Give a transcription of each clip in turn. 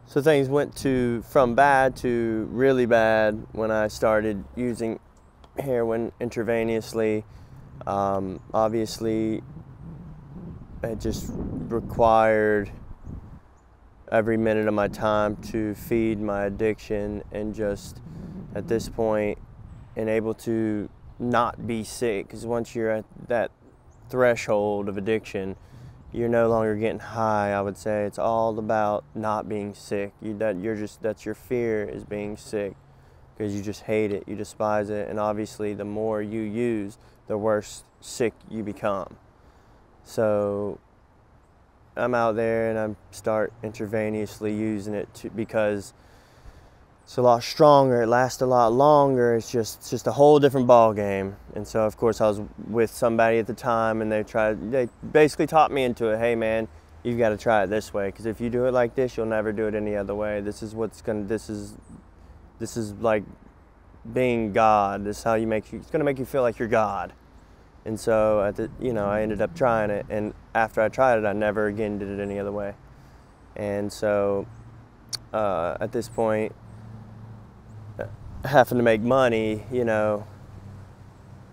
So things went from bad to really bad when I started using heroin intravenously. Obviously, it just required every minute of my time to feed my addiction, and just at this point, and able to not be sick. Because once you're at that threshold of addiction, you're no longer getting high. I would say it's all about not being sick. That's your fear, is being sick, because you just hate it, you despise it, and obviously the more you use, the worse sick you become. So I'm out there and I start intravenously using it because it's a lot stronger, it lasts a lot longer, it's just a whole different ball game. And so of course I was with somebody at the time, and they basically taught me into it. Hey man, you've got to try it this way, because if you do it like this, you'll never do it any other way. This is like being God. This is how it's gonna make you feel like you're God. And so I ended up trying it, and after I tried it, I never again did it any other way. And so at this point, having to make money,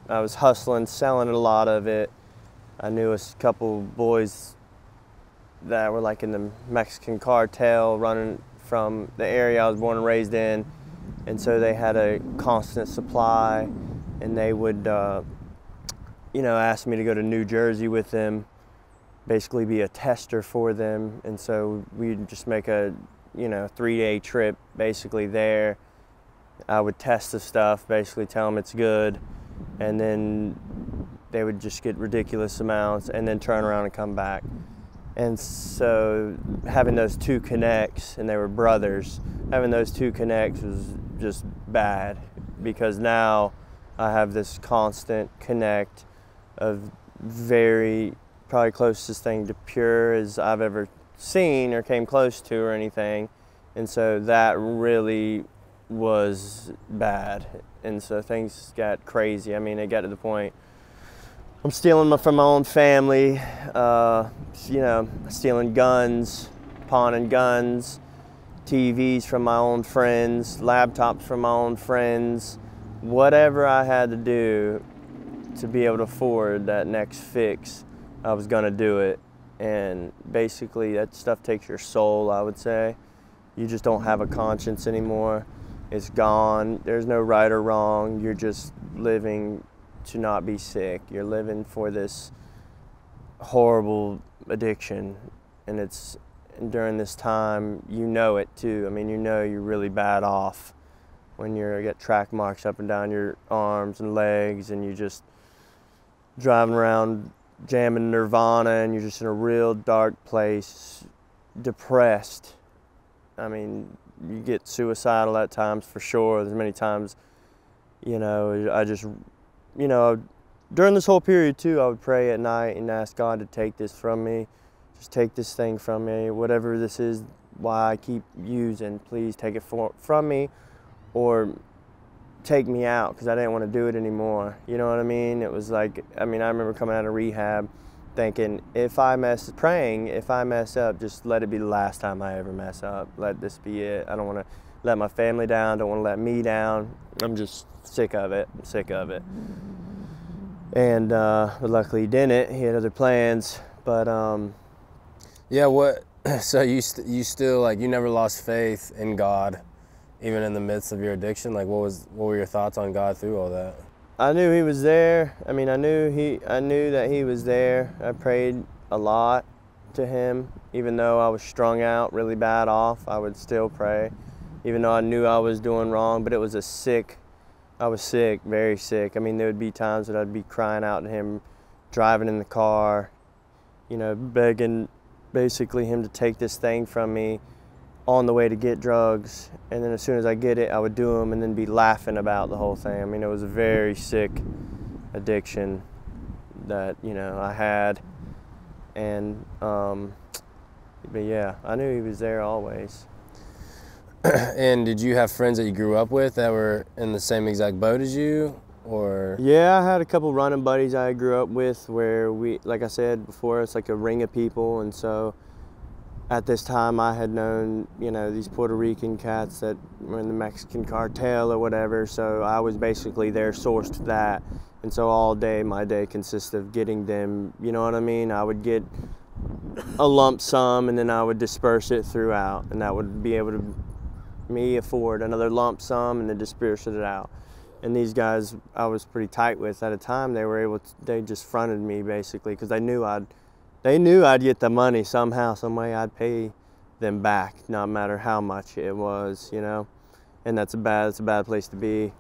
I was hustling, selling a lot of it. I knew a couple boys that were like in the Mexican cartel, running from the area I was born and raised in, and so they had a constant supply, and they would ask me to go to New Jersey with them, basically be a tester for them. And so we'd just make a 3-day trip basically there. I would test the stuff, basically tell them it's good, and then they would just get ridiculous amounts and then turn around and come back. And so having those two connects, and they were brothers, having those two connects was just bad, because now I have this constant connect of probably closest thing to pure as I've ever seen or came close to or anything. And so that really was bad. And so things got crazy. I mean, it got to the point I'm stealing from my own family, stealing guns, pawning guns, TVs from my own friends, laptops from my own friends, whatever I had to do to be able to afford that next fix, I was gonna do it. And basically that stuff takes your soul, I would say. You just don't have a conscience anymore. It's gone. There's no right or wrong. You're just living to not be sick. You're living for this horrible addiction. And during this time, you know it too. I mean, you're really bad off when you get track marks up and down your arms and legs, and you just driving around jamming Nirvana, and you're just in a real dark place, depressed. I mean, you get suicidal at times for sure. There's many times, I just, during this whole period too, I would pray at night and ask God to take this from me. Just take this thing from me. Whatever this is, why I keep using, please take it from me, or take me out, because I didn't want to do it anymore. You know what I mean? It was like, I remember coming out of rehab thinking, if I mess up, just let it be the last time I ever mess up. Let this be it. I don't want to let my family down, don't want to let me down. I'm just sick of it. I'm sick of it. And luckily he didn't. He had other plans, but so you still, you never lost faith in God, even in the midst of your addiction? Like, what were your thoughts on God through all that? I knew he was there. I knew that he was there. I prayed a lot to him. Even though I was strung out, really bad off, I would still pray. Even though I knew I was doing wrong, but I was sick, very sick. There would be times that I'd be crying out to him, driving in the car, begging basically him to take this thing from me on the way to get drugs. And then as soon as I get it, I would do them and then be laughing about the whole thing. It was a very sick addiction that, I had. And, but yeah, I knew he was there always. And did you have friends that you grew up with that were in the same exact boat as you, or? Yeah, I had a couple running buddies I grew up with where we, like I said before, it's like a ring of people. And so at this time I had known, you know, these Puerto Rican cats that were in the Mexican cartel or whatever, so I was basically their source to that. And so all day, my day consisted of getting them, you know what I mean? I would get a lump sum and then I would disperse it throughout, and that would be able to me afford another lump sum and then disperse it out. And these guys I was pretty tight with at a time, they just fronted me basically because they knew I'd get the money somehow, some way. I'd pay them back, no matter how much it was, you know. And that's a bad place to be.